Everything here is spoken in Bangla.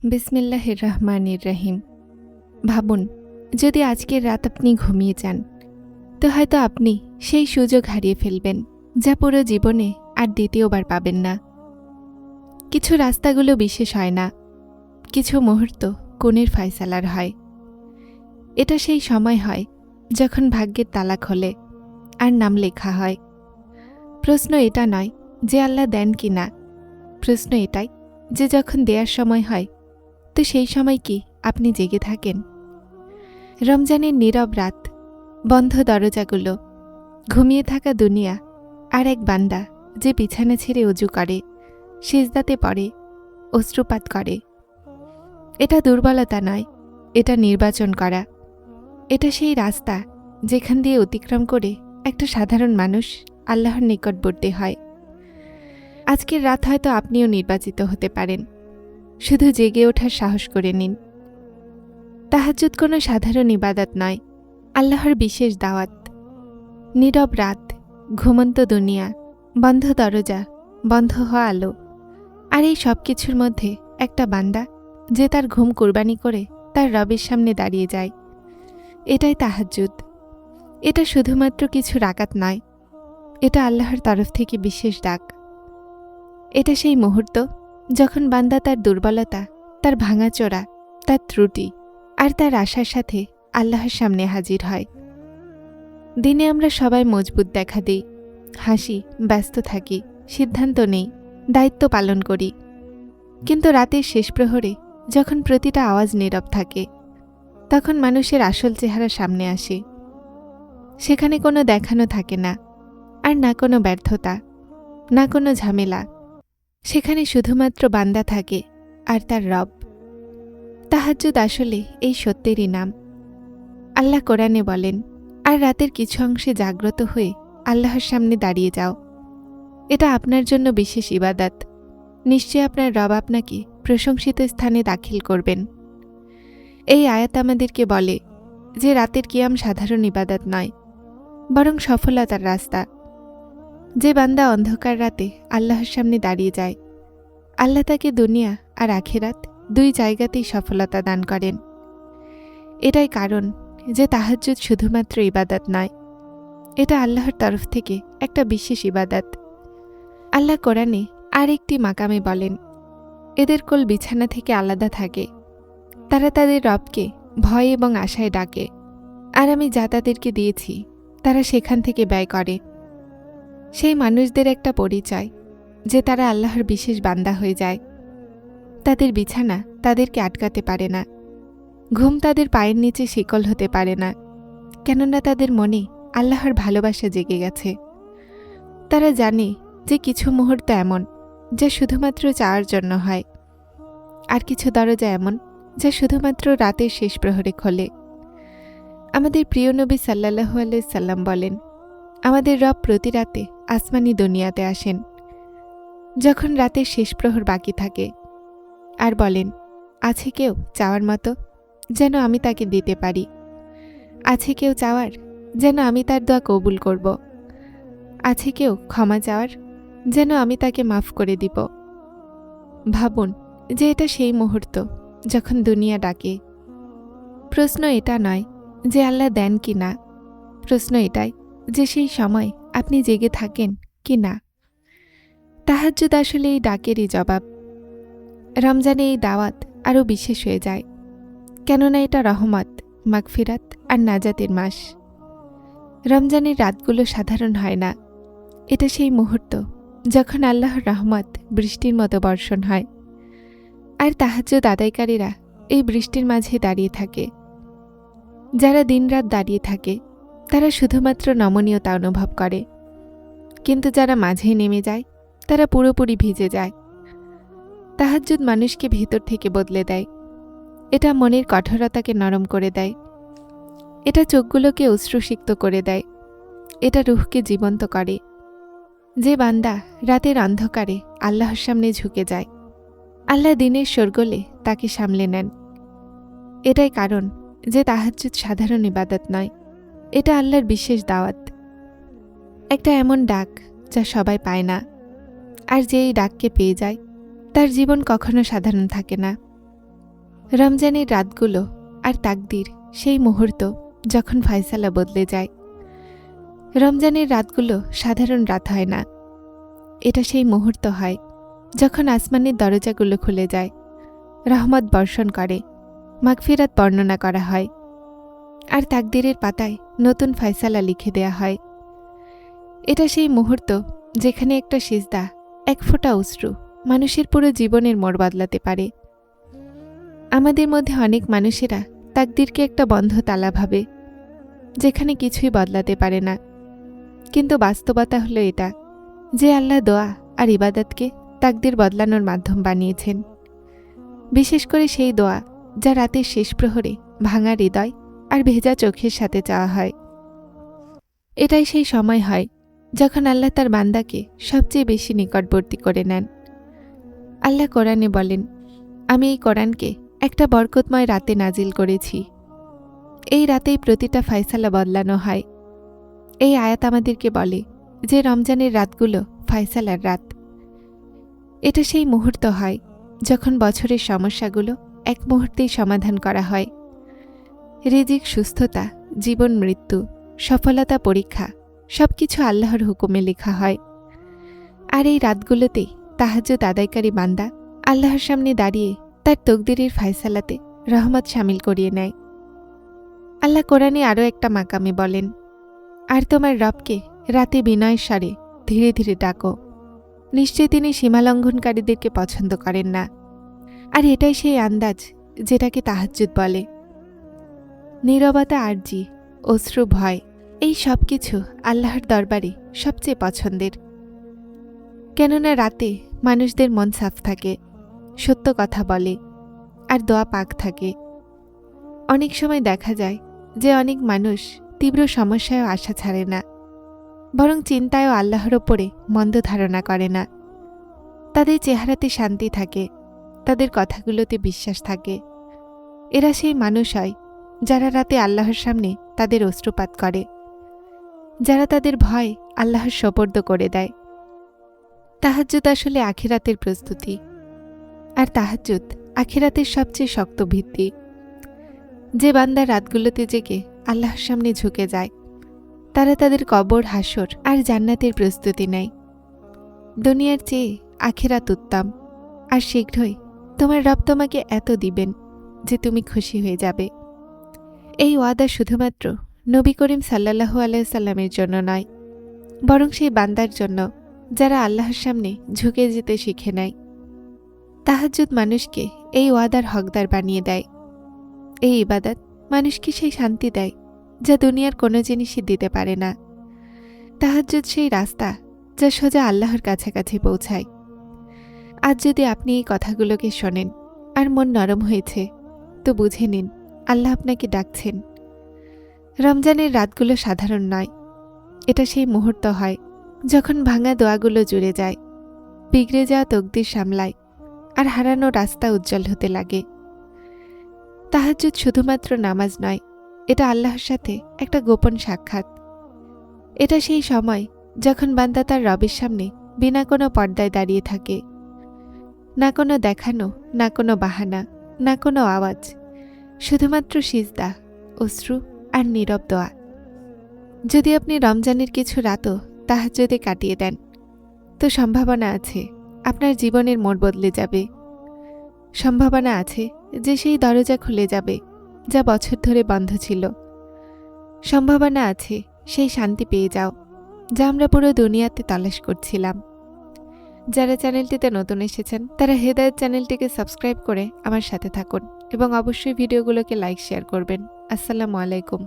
বিসমিল্লাহির রহমানির রহিম। ভাবুন, যদি আজকের রাত আপনি ঘুমিয়ে যান, তো হয়তো আপনি সেই সুযোগ হারিয়ে ফেলবেন যা পুরো জীবনে আর দ্বিতীয়বার পাবেন না। কিছু রাস্তাগুলো বিশেষ হয় না, কিছু মুহূর্ত কোণের ফয়সালার হয়। এটা সেই সময় হয় যখন ভাগ্যের তালা খোলে আর নাম লেখা হয়। প্রশ্ন এটা নয় যে আল্লাহ দেন কি না, প্রশ্ন এটাই যে যখন দেয়ার সময় হয়, তো সেই সময় কি আপনি জেগে থাকেন? রমজানের নীরব রাত, বন্ধ দরজাগুলো, ঘুমিয়ে থাকা দুনিয়া, আর এক বান্দা যে বিছানা ছেড়ে অজু করে, সিজদাতে পড়ে, অশ্রুপাত করে। এটা দুর্বলতা নয়, এটা নির্বাচন করা। এটা সেই রাস্তা যেখান দিয়ে অতিক্রম করে একটা সাধারণ মানুষ আল্লাহর নিকটবর্তী হয়। আজকের রাত হয়তো আপনিও নির্বাচিত হতে পারেন। শুধু জেগে ওঠার সাহস করে নিন। তাহাজ্জুদ কোনো সাধারণ ইবাদত নয়, আল্লাহর বিশেষ দাওয়াত। নীরব রাত, ঘুমন্ত দুনিয়া, বন্ধ দরজা, বন্ধ হওয়া আলো, আর এই সব কিছুর মধ্যে একটা বান্দা যে তার ঘুম কুরবানি করে তার রবের সামনে দাঁড়িয়ে যায়। এটাই তাহাজ্জুদ। এটা শুধুমাত্র কিছু রাকাত নয়, এটা আল্লাহর তরফ থেকে বিশেষ ডাক। এটা সেই মুহূর্ত যখন বান্দা তার দুর্বলতা, তার ভাঙাচোরা, তার ত্রুটি আর তার আশার সাথে আল্লাহর সামনে হাজির হয়। দিনে আমরা সবাই মজবুত দেখা দিই, হাসি, ব্যস্ত থাকি, সিদ্ধান্ত নেই, দায়িত্ব পালন করি। কিন্তু রাতের শেষ প্রহরে যখন প্রতিটা আওয়াজ নীরব থাকে, তখন মানুষের আসল চেহারা সামনে আসে। সেখানে কোনো দেখানো থাকে না, আর না কোনো ব্যর্থতা, না কোনো ঝামেলা। সেখানে শুধুমাত্র বান্দা থাকে আর তার রব। তাহাজ্জুদ আসলে এই সত্যেরই নাম। আল্লাহ কোরআনে বলেন, আর রাতের কিছু অংশে জাগ্রত হয়ে আল্লাহর সামনে দাঁড়িয়ে যাও। এটা আপনার জন্য বিশেষ ইবাদত। নিশ্চয় আপনার রব আপনাকে প্রশংসিত স্থানে দাখিল করবেন। এই আয়াত আমাদেরকে বলে যে রাতের কিয়াম সাধারণ ইবাদত নয়, বরং সফলতার রাস্তা। যে বান্দা অন্ধকার রাতে আল্লাহর সামনে দাঁড়িয়ে যায়, আল্লাহ তাকে দুনিয়া আর আখিরাত দুই জায়গাতেই সফলতা দান করেন। এটাই কারণ যে তাহাজ্জুদ শুধুমাত্র ইবাদত নয়, এটা আল্লাহর তরফ থেকে একটা বিশেষ ইবাদত। আল্লাহ কোরআনে আর একটি মাকামে বলেন, এদের কোল বিছানা থেকে আলাদা থাকে, তারা তাদের রবকে ভয় এবং আশায় ডাকে, আর আমি যা তাদেরকে দিয়েছি তারা সেখান থেকে ব্যয় করে। সেই মানুষদের একটা পরিচয় যে তারা আল্লাহর বিশেষ বান্দা হয়ে যায়। তাদের বিছানা তাদেরকে আটকাতে পারে না, ঘুম তাদের পায়ের নিচে শিকল হতে পারে না, কেননা তাদের মনে আল্লাহর ভালোবাসা জেগে গেছে। তারা জানে যে কিছু মুহূর্ত এমন যা শুধুমাত্র চাওয়ার জন্য হয়, আর কিছু দরজা এমন যা শুধুমাত্র রাতের শেষ প্রহরে খোলে। আমাদের প্রিয় নবী সাল্লাল্লাহু আলাইহি সাল্লাম বলেন, আমাদের রব প্রতি রাতে আসমানি দুনিয়াতে আসেন যখন রাতের শেষ প্রহর বাকি থাকে, আর বলেন, আছে কেউ চাওয়ার মতো যেন আমি তাকে দিতে পারি? আছে কেউ চাওয়ার যেন আমি তার দোয়া কবুল করব? আছে কেউ ক্ষমা চাওয়ার যেন আমি তাকে মাফ করে দিব? ভাবুন যে এটা সেই মুহূর্ত যখন দুনিয়া ডাকে। প্রশ্ন এটা নয় যে আল্লাহ দেন কি না, প্রশ্ন এটাই যে সেই সময় আপনি জেগে থাকেন কি না। তাহাজ্জুদ আসলে এই ডাকেরই জবাব। রমজানে এই দাওয়াত আরও বিশেষ হয়ে যায়, কেননা এটা রহমত, মাগফিরাত আর নাজাতের মাস। রমজানের রাতগুলো সাধারণ হয় না, এটা সেই মুহূর্ত যখন আল্লাহর রহমত বৃষ্টির মতো বর্ষণ হয়, আর তাহাজ্জুদ আদায়কারীরা এই বৃষ্টির মাঝে দাঁড়িয়ে থাকে। যারা দিনরাত দাঁড়িয়ে থাকে তারা শুধুমাত্র নমনীয়তা অনুভব করে, কিন্তু যারা মাঝে নেমে যায় তারা পুরোপুরি ভিজে যায়। তাহাজ্জুদ মানুষকে ভেতর থেকে বদলে দেয়। এটা মনের কঠোরতাকে নরম করে দেয়, এটা চোখগুলোকে অশ্রুসিক্ত করে দেয়, এটা রুহকে জীবন্ত করে। যে বান্দা রাতের অন্ধকারে আল্লাহর সামনে ঝুঁকে যায়, আল্লাহ দিনের শোরগোলে তাকে সামলে নেন। এটাই কারণ যে তাহাজ্জুদ সাধারণ ইবাদত নয়, এটা আল্লাহর বিশেষ দাওয়াত। একটা এমন ডাক যা সবাই পায় না, আর যে এই ডাককে পেয়ে যায় তার জীবন কখনো সাধারণ থাকে না। রমজানের রাতগুলো আর তাকদির সেই মুহূর্ত যখন ফয়সালা বদলে যায়। রমজানের রাতগুলো সাধারণ রাত হয় না, এটা সেই মুহূর্ত হয় যখন আসমানের দরজাগুলো খুলে যায়, রহমত বর্ষণ করে, মাগফিরাত বর্ণনা করা হয়, আর তাকদিরের পাতায় নতুন ফয়সালা লিখে দেয়া হয়। এটা সেই মুহূর্ত যেখানে একটা সিজদা, এক ফোঁটা অশ্রু মানুষের পুরো জীবনের মোড় বদলাতে পারে। আমাদের মধ্যে অনেক মানুষেরা তাকদিরকে একটা বন্ধ তালা ভাবে, যেখানে কিছুই বদলাতে পারে না। কিন্তু বাস্তবতা হলো এটা যে আল্লাহ দোয়া আর ইবাদতকে তাকদির বদলানোর মাধ্যম বানিয়েছেন। বিশেষ করে সেই দোয়া যা রাতের শেষ প্রহরে ভাঙা হৃদয় আর ভেজা চোখের সাথে চাওয়া হয়। এটাই সেই সময় হয় যখন আল্লাহ তার বান্দাকে সবচেয়ে বেশি নিকটবর্তী করে নেন। আল্লাহ কোরআনে বলেন, আমি এই কোরআনকে একটা বরকতময় রাতে নাজিল করেছি। এই রাতেই প্রতিটা ফয়সালা বদলানো হয়। এই আয়াত আমাদেরকে বলে যে রমজানের রাতগুলো ফয়সালার রাত। এটা সেই মুহূর্ত হয় যখন বছরের সমস্যাগুলো এক মুহূর্তেই সমাধান করা হয়। রিজিক, সুস্থতা, জীবন মৃত্যু, সফলতা, পরীক্ষা সবকিছু আল্লাহর হুকুমে লেখা হয়। আর এই রাতগুলোতেই তাহাজ্জুদ আদায়কারী বান্দা আল্লাহর সামনে দাঁড়িয়ে তার তকদিরের ফয়সালাতে রহমত শামিল করিয়ে নেয়। আল্লাহ কোরআনে আরও একটা মাকামে বলেন, আর তোমার রবকে রাতে বিনয়ের স্বরে ধীরে ধীরে ডাকো, নিশ্চয় তিনি সীমালঙ্ঘনকারীদেরকে পছন্দ করেন না। আর এটাই সেই আন্দাজ যেটাকে তাহাজ্জুদ বলে। নীরবতা, আরজি, অশ্রু, ভয় এই সব কিছু আল্লাহর দরবারে সবচেয়ে পছন্দের। কেননা রাতে মানুষদের মন সাফ থাকে, সত্য কথা বলে, আর দোয়া পাক থাকে। অনেক সময় দেখা যায় যে অনেক মানুষ তীব্র সমস্যায়ও আশা ছাড়ে না, বরং চিন্তায়ও আল্লাহর ওপরে মন্দ ধারণা করে না। তাদের চেহারাতে শান্তি থাকে, তাদের কথাগুলোতে বিশ্বাস থাকে। এরা সেই মানুষ হয় যারা রাতে আল্লাহর সামনে তাদের অশ্রুপাত করে, যারা তাদের ভয় আল্লাহর সোপর্দ করে দেয়। তাহাজ্জুদ আসলে আখিরাতের প্রস্তুতি, আর তাহাজ্জুদ আখিরাতের সবচেয়ে শক্ত ভিত্তি। যে বান্দা রাতগুলোতে জেগে আল্লাহর সামনে ঝুঁকে যায়, তারা তাদের কবর, হাসর আর জান্নাতের প্রস্তুতি নেয়। দুনিয়ার চেয়ে আখিরাত উত্তম, আর শীঘ্রই তোমার রব তোমাকে এত দিবেন যে তুমি খুশি হয়ে যাবে। এই ওয়াদা শুধুমাত্র নবী করিম সাল্লাল্লাহু আলাইহি সাল্লামের জন্য নয়, বরং সেই বান্দার জন্য যারা আল্লাহর সামনে ঝুঁকে যেতে শিখে নেয়। তাহাজ্জুদ মানুষকে এই ওয়াদার হকদার বানিয়ে দেয়। এই ইবাদত মানুষকে সেই শান্তি দেয় যা দুনিয়ার কোনো জিনিসই দিতে পারে না। তাহাজ্জুদ সেই রাস্তা যা সোজা আল্লাহর কাছাকাছি পৌঁছায়। আজ যদি আপনি এই কথাগুলোকে শোনেন আর মন নরম হয়েছে, তো বুঝে নিন আল্লাহ আপনাকে ডাকছেন। রমজানের রাতগুলো সাধারণ নয়, এটা সেই মুহূর্ত হয় যখন ভাঙা দোয়াগুলো জুড়ে যায়, বিগড়ে যাওয়া তকদির সামলায়, আর হারানো রাস্তা উজ্জ্বল হতে লাগে। তাহাজ্জুদ শুধুমাত্র নামাজ নয়, এটা আল্লাহর সাথে একটা গোপন সাক্ষাৎ। এটা সেই সময় যখন বান্দা তার রবের সামনে বিনা কোনো পর্দায় দাঁড়িয়ে থাকে। না কোনো দেখানো, না কোনো বাহানা, না কোনো আওয়াজ, শুধুমাত্র সিজদা, অশ্রু আর নীরব দোয়া। যদি আপনি রমজানের কিছু রাতও তাহাজ্জুদে কাটিয়ে দেন, তো সম্ভাবনা আছে আপনার জীবনের মোড় বদলে যাবে। সম্ভাবনা আছে যে সেই দরজা খুলে যাবে যা বছর ধরে বন্ধ ছিল। সম্ভাবনা আছে সেই শান্তি পেয়ে যাও যা আমরা পুরো দুনিয়াতে তালাশ করছিলাম। যারা চ্যানেলটিতে নতুন এসেছেন তারা হেদায়েত চ্যানেলটিকে সাবস্ক্রাইব করে আমার সাথে থাকুন এবং অবশ্যই ভিডিওগুলোকে লাইক, শেয়ার করবেন। আসসালামু আলাইকুম।